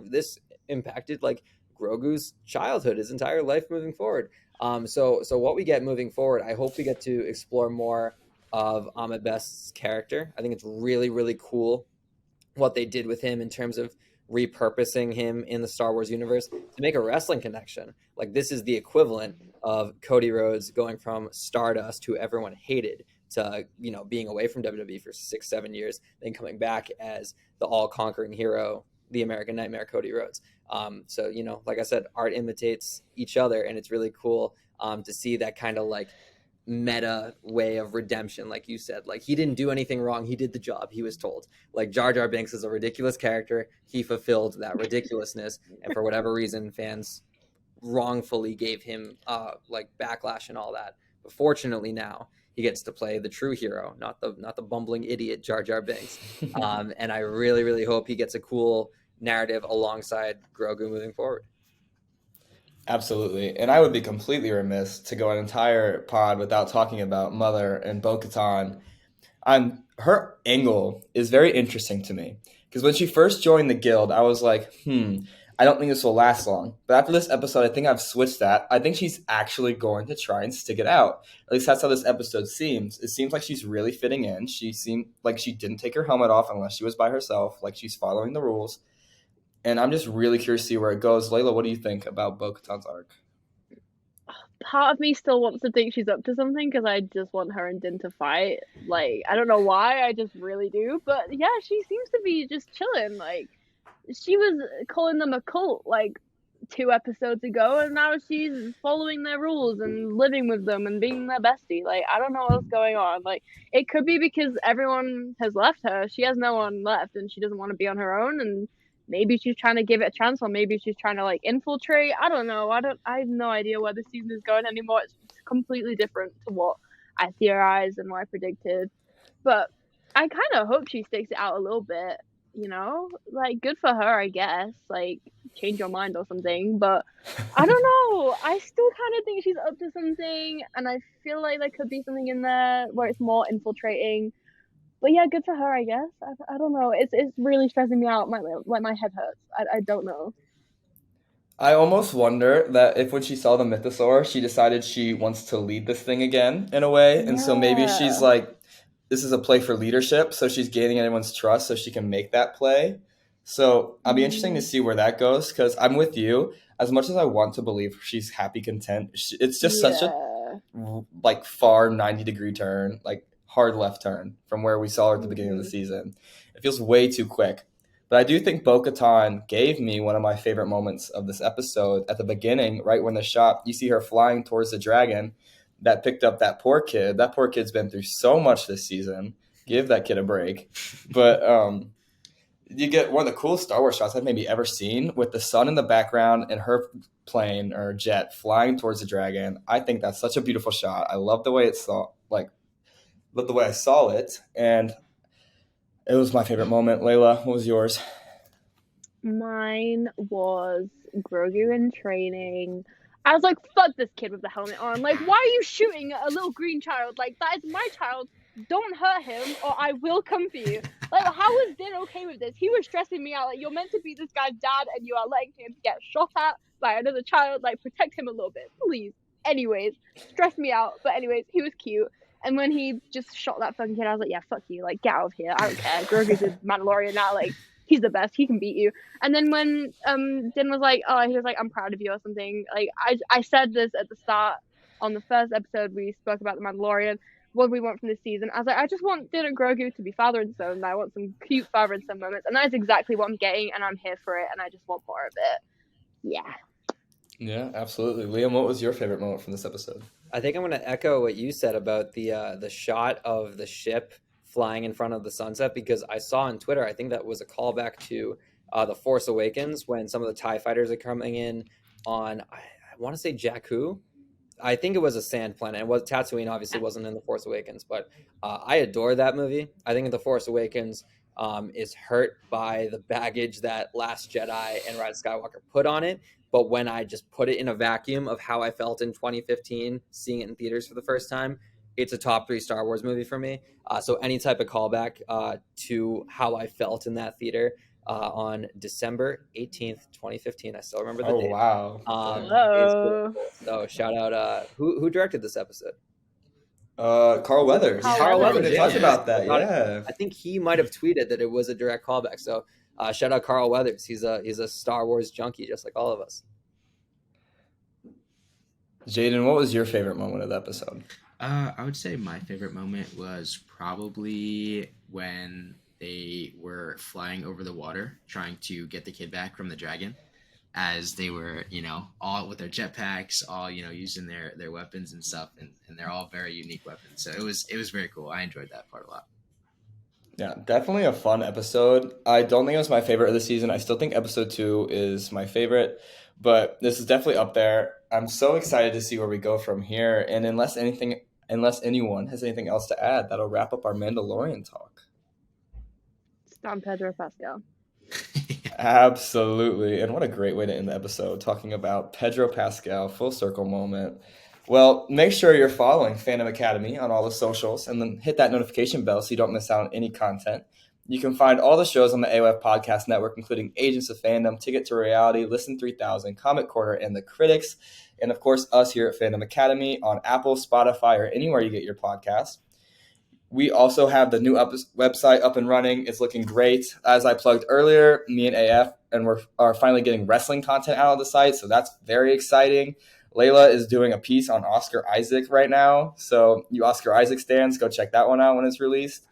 this impacted like Grogu's childhood, his entire life moving forward. So what we get moving forward, I hope we get to explore more of Ahmed Best's character. I think it's really, really cool what they did with him in terms of repurposing him in the Star Wars universe to make a wrestling connection. Like, this is the equivalent of Cody Rhodes going from Stardust, who everyone hated, to being away from WWE for 6-7 years, then coming back as the all-conquering hero, the American Nightmare, Cody Rhodes. So like I said, art imitates each other, and it's really cool to see that kind of like meta way of redemption. Like you said, like, he didn't do anything wrong, he did the job he was told. Like, Jar Jar Binks is a ridiculous character, he fulfilled that ridiculousness, and for whatever reason fans wrongfully gave him like backlash and all that. But fortunately now he gets to play the true hero, not the bumbling idiot Jar Jar Binks. And I really, really hope he gets a cool narrative alongside Grogu moving forward. Absolutely. And I would be completely remiss to go an entire pod without talking about Mother and Bo-Katan. Her angle is very interesting to me, because when she first joined the guild, I was like, I don't think this will last long. But after this episode, I think I've switched that. I think she's actually going to try and stick it out. At least that's how this episode seems. It seems like she's really fitting in. She seemed like she didn't take her helmet off unless she was by herself, like she's following the rules. And I'm just really curious to see where it goes. Layla, what do you think about Bo-Katan's arc? Part of me still wants to think she's up to something, because I just want her and Din to fight. Like, I don't know why, I just really do. But yeah, she seems to be just chilling. Like, she was calling them a cult like 2 episodes ago, and now she's following their rules and living with them and being their bestie. Like, I don't know what's going on. Like, it could be because everyone has left her. She has no one left, and she doesn't want to be on her own, and maybe she's trying to give it a chance, or maybe she's trying to like infiltrate. I don't know. I have no idea where this season is going anymore. It's completely different to what I theorized and what I predicted. But I kind of hope she sticks it out a little bit, like, good for her, I guess. Like, change your mind or something. But I don't know. I still kind of think she's up to something, and I feel like there could be something in there where it's more infiltrating. But yeah, good for her, I guess. I don't know. It's really stressing me out. My head hurts. I don't know. I almost wonder that if when she saw the mythosaur, she decided she wants to lead this thing again in a way. And so maybe she's like, this is a play for leadership. So she's gaining anyone's trust so she can make that play. So I'll be interesting to see where that goes, because I'm with you. As much as I want to believe she's happy, content, it's just such a like far 90-degree turn, like hard left turn from where we saw her at the beginning of the season. It feels way too quick. But I do think Bo-Katan gave me one of my favorite moments of this episode at the beginning, right when the shot, you see her flying towards the dragon that picked up that poor kid. That poor kid's been through so much this season. Give that kid a break. But you get one of the coolest Star Wars shots I've maybe ever seen, with the sun in the background and her plane or jet flying towards the dragon. I think that's such a beautiful shot. I love the way it saw, like, love the way I saw it, and it was my favorite moment. Layla, what was yours? Mine was Grogu in training. I was like, fuck this kid with the helmet on. Like, why are you shooting at a little green child? Like, that is my child. Don't hurt him, or I will come for you. Like, how is Din okay with this? He was stressing me out. Like, you're meant to be this guy's dad, and you are letting him get shot at by another child. Like, protect him a little bit, please. Anyways, stressed me out. But anyways, he was cute. And when he just shot that fucking kid, I was like, yeah, fuck you. Like, get out of here. I don't care. Grogu's a Mandalorian now. Like, he's the best. He can beat you. And then when Din was like, he was like, I'm proud of you or something. Like, I said this at the start on the first episode we spoke about the Mandalorian, what we want from this season. I was like, I just want Din and Grogu to be father and son, and I want some cute father and son moments. And that's exactly what I'm getting, and I'm here for it, and I just want more of it. Yeah. Yeah, absolutely. Liam, what was your favorite moment from this episode? I think I'm going to echo what you said about the shot of the ship flying in front of the sunset, because I saw on Twitter, I think that was a callback to The Force Awakens, when some of the TIE fighters are coming in on, I want to say Jakku. I think it was a sand planet. It was Tatooine, obviously wasn't in The Force Awakens, but I adore that movie. I think in The Force Awakens, is hurt by the baggage that Last Jedi and Rise of Skywalker put on it. But when I just put it in a vacuum of how I felt in 2015, seeing it in theaters for the first time, it's a top 3 Star Wars movie for me. So any type of callback to how I felt in that theater on December 18th, 2015. I still remember the date. Wow. Is cool. So shout out, who directed this episode? Carl Weathers. Carl We Weathers, didn't talk yeah. about that. Yeah. I think he might have tweeted that it was a direct callback. So shout out Carl Weathers. He's a Star Wars junkie, just like all of us. Jaden, what was your favorite moment of the episode? I would say my favorite moment was probably when they were flying over the water trying to get the kid back from the dragon, as they were, all with their jetpacks, all, using their weapons and stuff, and they're all very unique weapons. So it was very cool. I enjoyed that part a lot. Yeah, definitely a fun episode. I don't think it was my favorite of the season. I still think episode 2 is my favorite, but this is definitely up there. I'm so excited to see where we go from here. And unless anyone has anything else to add, that'll wrap up our Mandalorian talk. Don Pedro Pascal. Absolutely. And what a great way to end the episode, talking about Pedro Pascal, full circle moment. Well, make sure you're following Fandom Academy on all the socials, and then hit that notification bell so you don't miss out on any content. You can find all the shows on the AOF Podcast Network, including Agents of Fandom, Ticket to Reality, Listen 3000, Comic Corner, and The Critics. And, of course, us here at Fandom Academy on Apple, Spotify, or anywhere you get your podcasts. We also have the new website up and running. It's looking great. As I plugged earlier, me and AF are finally getting wrestling content out of the site, so that's very exciting. Layla is doing a piece on Oscar Isaac right now, so you Oscar Isaac stands, go check that one out when it's released.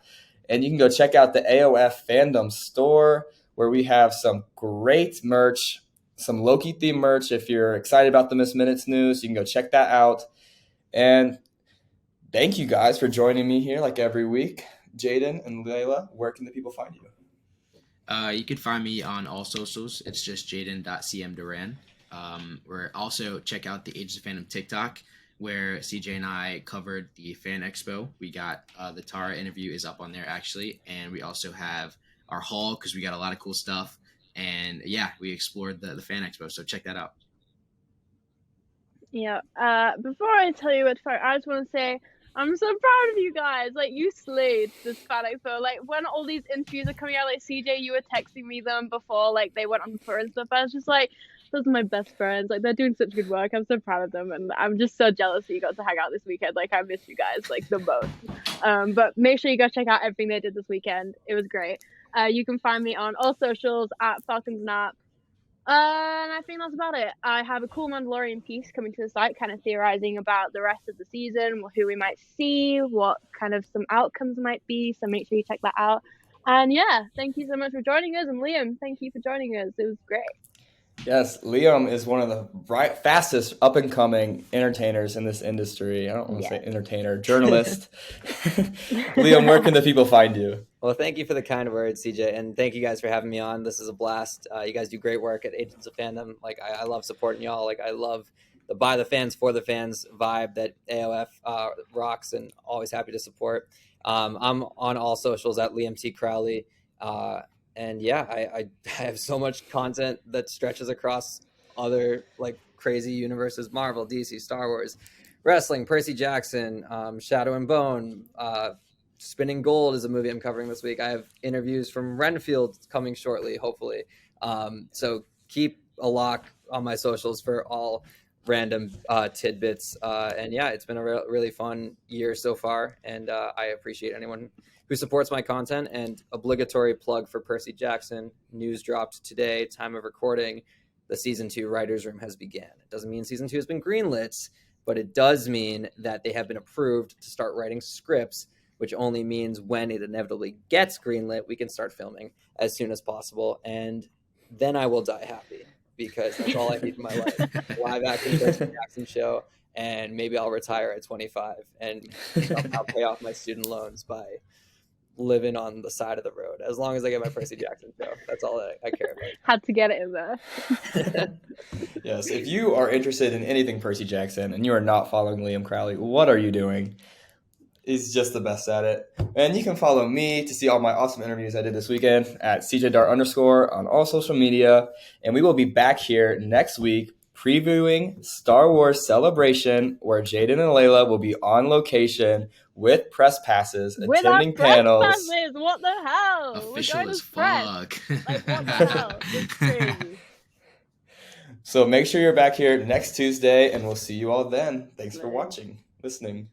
And you can go check out the AOF Fandom store, where we have some great merch, some Loki-themed merch. If you're excited about the Miss Minutes news, you can go check that out. And thank you guys for joining me here like every week. Jaden and Layla, where can the people find you? You can find me on all socials. It's just jaden.cmduran. We're also check out the Agents of Fandom TikTok, where CJ and I covered the Fan Expo. We got the Tara interview is up on there, actually. And we also have our haul, because we got a lot of cool stuff. And yeah, we explored the Fan Expo, so check that out. Yeah. Before I tell you what to find, I just want to say I'm so proud of you guys. Like, you slayed this Fan Expo. Like, when all these interviews are coming out, like, CJ, you were texting me them before, like, they went on tour and stuff. I was just like, those are my best friends. Like, they're doing such good work. I'm so proud of them. And I'm just so jealous that you got to hang out this weekend. Like, I miss you guys, like, the most. But make sure you go check out everything they did this weekend. It was great. You can find me on all socials at FalconsNap. And I think that's about it. I have a cool Mandalorian piece coming to the site, kind of theorizing about the rest of the season, who we might see, what kind of some outcomes might be. So make sure you check that out. And yeah, thank you so much for joining us. And Liam, thank you for joining us. It was great. Yes, Liam is one of the fastest up-and-coming entertainers in this industry. I don't want to say entertainer, journalist. Liam, where can the people find you? Well, thank you for the kind words, CJ, and thank you guys for having me on. This is a blast. You guys do great work at Agents of Fandom. Like, I love supporting y'all. Like, I love the by the fans, for the fans vibe that AOF rocks, and always happy to support. I'm on all socials at Liam T. Crowley. And yeah, I have so much content that stretches across other like crazy universes: Marvel, DC, Star Wars, wrestling, Percy Jackson, Shadow and Bone, Spinning Gold is a movie I'm covering this week. I have interviews from Renfield coming shortly, hopefully. So keep a lock on my socials for all random tidbits. And yeah, it's been a really fun year so far, and I appreciate anyone who supports my content. And obligatory plug for Percy Jackson. News dropped today, time of recording. The season 2 writers' room has begun. It doesn't mean season 2 has been greenlit, but it does mean that they have been approved to start writing scripts, which only means when it inevitably gets greenlit, we can start filming as soon as possible. And then I will die happy, because that's all I need in my life. Live action Percy Jackson show, and maybe I'll retire at 25 and I'll pay off my student loans by living on the side of the road. As long as I get my Percy Jackson show, that's all I care about. Had to get it in there. Yes, if you are interested in anything Percy Jackson and you are not following Liam Crowley, what are you doing? He's just the best at it. And you can follow me to see all my awesome interviews I did this weekend at CJDart_ on all social media. And we will be back here next week previewing Star Wars Celebration, where Jaden and Layla will be on location with press passes, With our attending press panels. passes, what the hell? Official We're going as as press. fuck. Like, what the hell? It's crazy. So make sure you're back here next Tuesday, and we'll see you all then. Thanks for Right. watching, listening.